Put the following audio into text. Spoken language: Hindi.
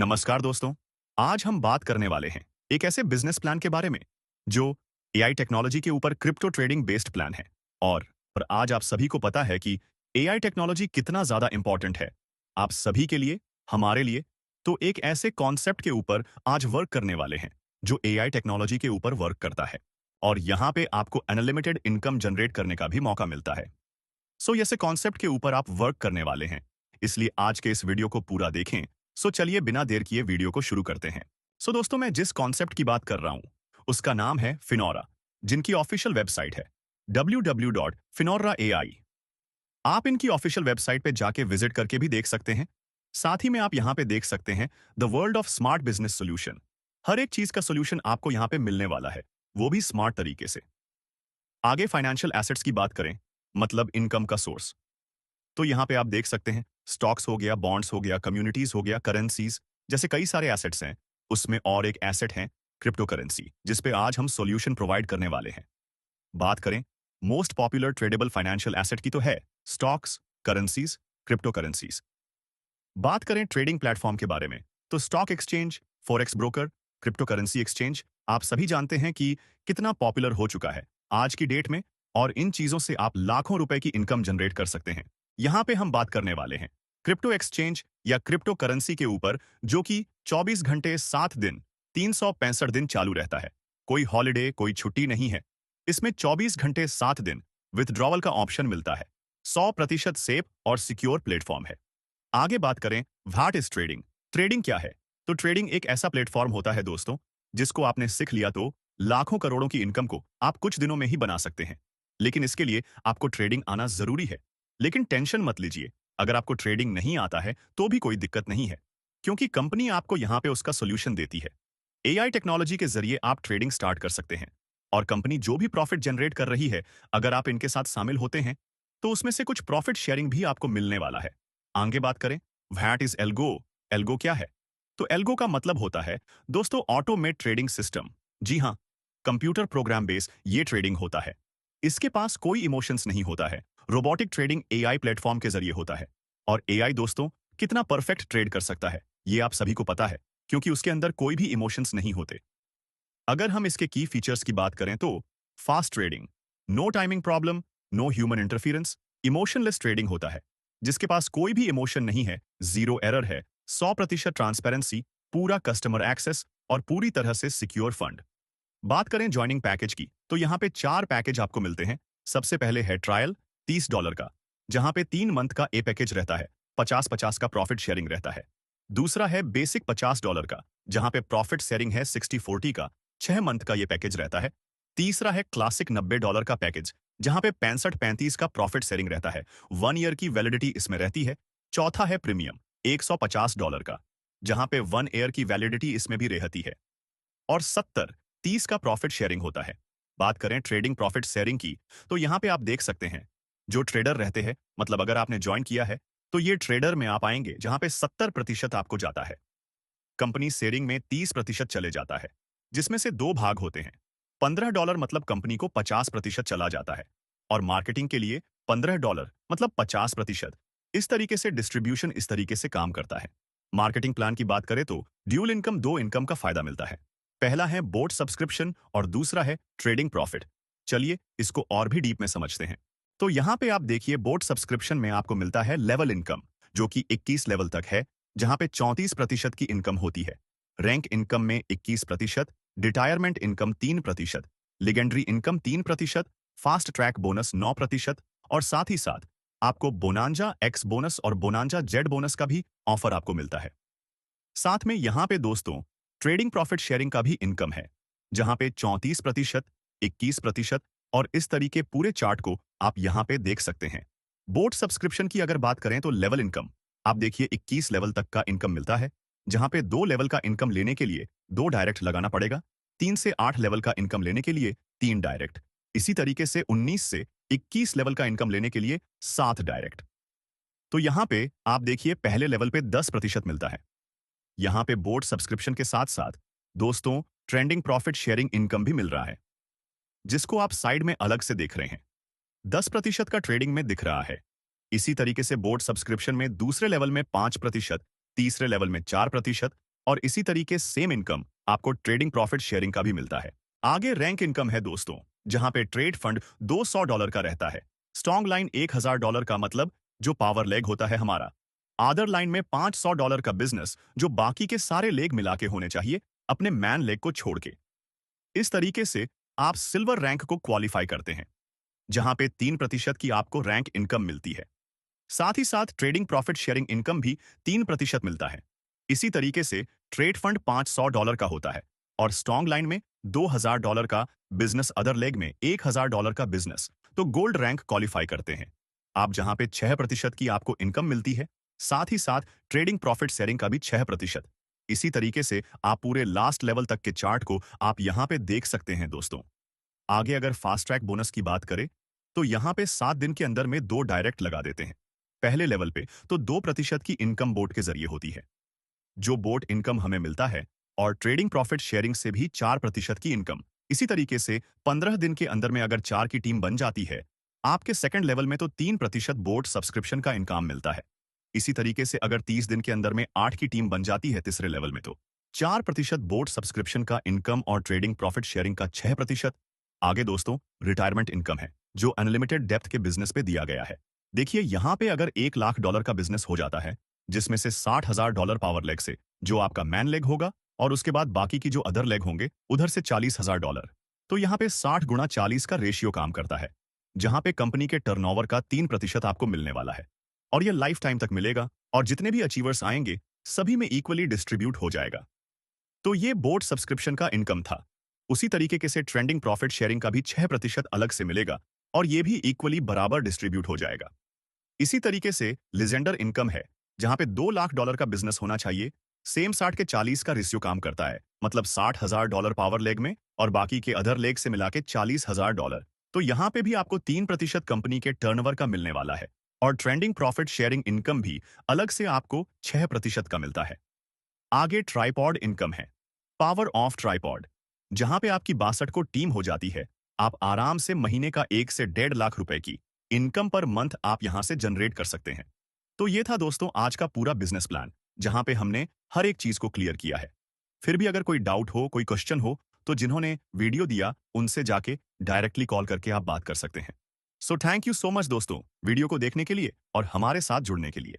नमस्कार दोस्तों। आज हम बात करने वाले हैं एक ऐसे बिजनेस प्लान के बारे में जो एआई टेक्नोलॉजी के ऊपर क्रिप्टो ट्रेडिंग बेस्ड प्लान है। और आज आप सभी को पता है कि एआई टेक्नोलॉजी कितना ज्यादा इंपॉर्टेंट है आप सभी के लिए, हमारे लिए। तो एक ऐसे कॉन्सेप्ट के ऊपर आज वर्क करने वाले हैं जो एआई टेक्नोलॉजी के ऊपर वर्क करता है और यहाँ पे आपको अनलिमिटेड इनकम जनरेट करने का भी मौका मिलता है। सो ऐसे कॉन्सेप्ट के ऊपर आप वर्क करने वाले हैं, इसलिए आज के इस वीडियो को पूरा देखें। सो चलिए बिना देर किए वीडियो को शुरू करते हैं। सो दोस्तों, मैं जिस कॉन्सेप्ट की बात कर रहा हूं उसका नाम है फिनोरा, जिनकी ऑफिशियल वेबसाइट है www.finora.ai। आप इनकी ऑफिशियल वेबसाइट पे जाके विजिट करके भी देख सकते हैं। साथ ही में आप यहाँ पे देख सकते हैं the world of smart business solution. हर एक चीज का सोल्यूशन आपको यहाँ पे मिलने वाला है, वो भी स्मार्ट तरीके से। आगे फाइनेंशियल एसेट्स की बात करें, मतलब इनकम का सोर्स, तो यहाँ पे आप देख सकते हैं स्टॉक्स हो गया, बॉन्ड्स हो गया, कम्युनिटीज हो गया, करेंसीज जैसे कई सारे एसेट्स हैं। उसमें और एक एसेट है क्रिप्टो करेंसी, जिसपे आज हम सॉल्यूशन प्रोवाइड करने वाले हैं। बात करें most popular tradable financial asset की, तो है स्टॉक्स, करेंसीज, क्रिप्टो करेंसीज। बात करें ट्रेडिंग प्लेटफॉर्म के बारे में, तो stock exchange, forex broker, crypto currency exchange, आप सभी जानते हैं कि कितना पॉपुलर हो चुका है आज की डेट में। और इन चीजों से आप लाखों रुपए की इनकम जनरेट कर सकते हैं। यहां पे हम बात करने वाले हैं क्रिप्टो एक्सचेंज या क्रिप्टो करेंसी के ऊपर, जो कि 24 घंटे 7 दिन 365 दिन चालू रहता है। कोई हॉलिडे, कोई छुट्टी नहीं है। इसमें 24 घंटे 7 दिन विथड्रॉवल का ऑप्शन मिलता है। 100% सेफ और सिक्योर प्लेटफॉर्म है। आगे बात करें व्हाट इज ट्रेडिंग। ट्रेडिंग क्या है? तो ट्रेडिंग एक ऐसा प्लेटफॉर्म होता है दोस्तों, जिसको आपने सीख लिया तो लाखों करोड़ों की इनकम को आप कुछ दिनों में ही बना सकते हैं। लेकिन इसके लिए आपको ट्रेडिंग आना जरूरी है। लेकिन टेंशन मत लीजिए, अगर आपको ट्रेडिंग नहीं आता है तो भी कोई दिक्कत नहीं है, क्योंकि कंपनी आपको यहां पे उसका सोल्यूशन देती है। एआई टेक्नोलॉजी के जरिए आप ट्रेडिंग स्टार्ट कर सकते हैं और कंपनी जो भी प्रॉफिट जनरेट कर रही है, अगर आप इनके साथ शामिल होते हैं तो उसमें से कुछ प्रॉफिट शेयरिंग भी आपको मिलने वाला है। आगे बात करें व्हाट इज एल्गो। एल्गो क्या है? तो एल्गो का मतलब होता है दोस्तों ऑटोमेट ट्रेडिंग सिस्टम। जी हाँ, कंप्यूटर प्रोग्राम बेस ये ट्रेडिंग होता है। इसके पास कोई इमोशंस नहीं होता है। रोबोटिक ट्रेडिंग एआई प्लेटफॉर्म के जरिए होता है। और एआई दोस्तों कितना परफेक्ट ट्रेड कर सकता है ये आप सभी को पता है, क्योंकि उसके अंदर कोई भी इमोशंस नहीं होते। अगर हम इसके की फीचर्स की बात करें तो fast trading, no timing problem, no human interference, emotionless trading होता है, जिसके पास कोई भी इमोशन नहीं है, जीरो एरर है, 100% ट्रांसपेरेंसी, पूरा कस्टमर एक्सेस और पूरी तरह से सिक्योर फंड। बात करें ज्वाइनिंग पैकेज की, तो यहाँ पे 4 पैकेज आपको मिलते हैं। सबसे पहले है ट्रायल $30 का, जहां पे 3 मंथ का ए पैकेज रहता है, 50-50 का प्रॉफिट शेयरिंग रहता है। दूसरा है बेसिक $50 का, जहां पे प्रॉफिट शेयरिंग है 60-40 का, 6 मंथ का ये पैकेज रहता है। तीसरा है क्लासिक $90 का पैकेज, जहां पे 65-35 का प्रॉफिट शेयरिंग रहता है, 1 ईयर की वैलिडिटी इसमें रहती है। चौथा है प्रीमियम $150 का, जहां पे 1 ईयर की वैलिडिटी इसमें भी रहती है। और 70-30 का प्रॉफिट शेयरिंग होता है। बात करें ट्रेडिंग प्रॉफिट शेयरिंग की, तो यहां पे आप देख सकते हैं जो ट्रेडर रहते हैं, मतलब अगर आपने ज्वाइन किया है तो ये ट्रेडर में आप आएंगे, जहां पे 70% आपको जाता है। कंपनी शेयरिंग में 30% चले जाता है, जिसमें से 2 भाग होते हैं। $15 मतलब कंपनी को 50% चला जाता है, और मार्केटिंग के लिए $15 मतलब 50%। इस तरीके से डिस्ट्रीब्यूशन इस तरीके से काम करता है। मार्केटिंग प्लान की बात करें तो ड्यूल इनकम, 2 इनकम का फायदा मिलता है। पहला है बोट सब्सक्रिप्शन और दूसरा है ट्रेडिंग प्रॉफिट। चलिए इसको और भी डीप में समझते हैं। तो यहाँ पे आप देखिए बोट सब्सक्रिप्शन में आपको मिलता है लेवल इनकम, जो कि 21 लेवल तक है, जहां पे 34% की इनकम होती है। रैंक इनकम में 21%, retirement income 3%, legendary income 3%, fast track bonus 9%, और साथ ही साथ आपको बोनांजा एक्स बोनस और बोनांजा जेड बोनस का भी ऑफर आपको मिलता है। साथ में यहाँ पे दोस्तों ट्रेडिंग प्रॉफिट शेयरिंग का भी इनकम है, जहां पे 34%, 21% और इस तरीके पूरे चार्ट को आप यहाँ पे देख सकते हैं। बोट सब्सक्रिप्शन की अगर बात करें तो लेवल इनकम आप देखिए 21 लेवल तक का इनकम मिलता है, जहां पे 2 लेवल का इनकम लेने के लिए 2 डायरेक्ट लगाना पड़ेगा, 3 से 8 लेवल का इनकम लेने के लिए 3 डायरेक्ट, इसी तरीके से 19 से 21 लेवल का इनकम लेने के लिए 7 डायरेक्ट। तो यहाँ पे आप देखिए पहले लेवल पे 10% मिलता है। यहाँ पे बोर्ड सब्सक्रिप्शन के साथ साथ दोस्तों ट्रेंडिंग प्रॉफिट शेयरिंग इनकम भी मिल रहा है, जिसको आप साइड में अलग से देख रहे हैं। 10% का ट्रेडिंग में दिख रहा है। इसी तरीके से बोर्ड सब्सक्रिप्शन में दूसरे लेवल में 5%, तीसरे लेवल में 4%, और इसी तरीके सेम इनकम आपको ट्रेडिंग प्रॉफिट शेयरिंग का भी मिलता है। आगे रैंक इनकम है दोस्तों, जहां पे ट्रेड फंड $200 का रहता है। स्ट्रॉन्ग लाइन $1000 का, मतलब जो पावर लेग होता है हमारा। आदर लाइन में $500 का बिजनेस, जो बाकी के सारे लेग मिला के होने चाहिए अपने मैन लेग को छोड़ के। इस तरीके से आप सिल्वर रैंक को क्वालिफाई करते हैं, जहां पे 3% की आपको रैंक इनकम मिलती है। साथ ही साथ ट्रेडिंग प्रॉफिट शेयरिंग इनकम भी 3% मिलता है। इसी तरीके से ट्रेड फंड $500 का होता है और स्ट्रॉन्ग लाइन में $2000 का बिजनेस, अदर लेग में $1000 का बिजनेस, तो गोल्ड रैंक क्वालिफाई करते हैं आप, जहां पे 6% की आपको इनकम मिलती है। साथ ही साथ ट्रेडिंग प्रॉफिट शेयरिंग का भी 6%। इसी तरीके से आप पूरे लास्ट लेवल तक के चार्ट को आप यहां पे देख सकते हैं दोस्तों। आगे अगर फास्ट ट्रैक बोनस की बात करें, तो यहां पे 7 दिन के अंदर में 2 डायरेक्ट लगा देते हैं। पहले लेवल पे तो 2% की इनकम बोट के जरिए होती है, जो बोट इनकम हमें मिलता है, और ट्रेडिंग प्रॉफिट शेयरिंग से भी 4% की इनकम। इसी तरीके से 15 दिन के अंदर में अगर 4 की टीम बन जाती है, आपके सेकंड लेवल में तो 3% बोट सब्सक्रिप्शन का इनकम मिलता है। इसी तरीके से अगर 30 दिन के अंदर में 8 की टीम बन जाती है तीसरे लेवल में, तो 4% बोट सब्सक्रिप्शन का इनकम और ट्रेडिंग प्रॉफिट शेयरिंग का 6%। आगे दोस्तों रिटायरमेंट इनकम है, जो अनलिमिटेड डेप्थ के बिजनेस पे दिया गया है। देखिए यहां पे अगर $1,00,000 का बिजनेस हो जाता है, जिसमें से $60,000 पावर लेग से, जो आपका मैन लेग होगा, और उसके बाद बाकी की जो अदर लेग होंगे उधर से $40,000, तो यहाँ पे 60 गुणा 40 का रेशियो काम करता है, जहां पे कंपनी के टर्नओवर का 3% आपको मिलने वाला है, और ये लाइफ टाइम तक मिलेगा, और जितने भी अचीवर्स आएंगे सभी में इक्वली डिस्ट्रीब्यूट हो जाएगा। तो ये बोर्ड सब्सक्रिप्शन का इनकम था। उसी तरीके से ट्रेंडिंग प्रॉफिट शेयरिंग का भी 6% अलग से मिलेगा, और ये भी इक्वली बराबर डिस्ट्रीब्यूट हो जाएगा। इसी तरीके से लिजेंडर इनकम है, जहां पे $2,00,000 का बिजनेस होना चाहिए। सेम 60 के 40 का रेशियो काम करता है, मतलब $60,000 पावर लेग में और बाकी के अदर लेग से मिला के $40,000। तो यहां पे भी आपको 3% कंपनी के टर्नओवर का मिलने वाला है, और ट्रेंडिंग प्रॉफिट शेयरिंग इनकम भी अलग से आपको 6% का मिलता है। आगे ट्राइपॉड इनकम है, पावर ऑफ ट्राइपॉड, जहां पे आपकी 62 को टीम हो जाती है। आप आराम से महीने का 1 से 1.5 लाख रुपए की इनकम पर मंथ आप यहां से जनरेट कर सकते हैं। तो ये था दोस्तों आज का पूरा बिजनेस प्लान, जहां पे हमने हर एक चीज को क्लियर किया है। फिर भी अगर कोई डाउट हो, कोई क्वेश्चन हो, तो जिन्होंने वीडियो दिया उनसे जाके डायरेक्टली कॉल करके आप बात कर सकते हैं। So thank you so much दोस्तों, वीडियो को देखने के लिए और हमारे साथ जुड़ने के लिए।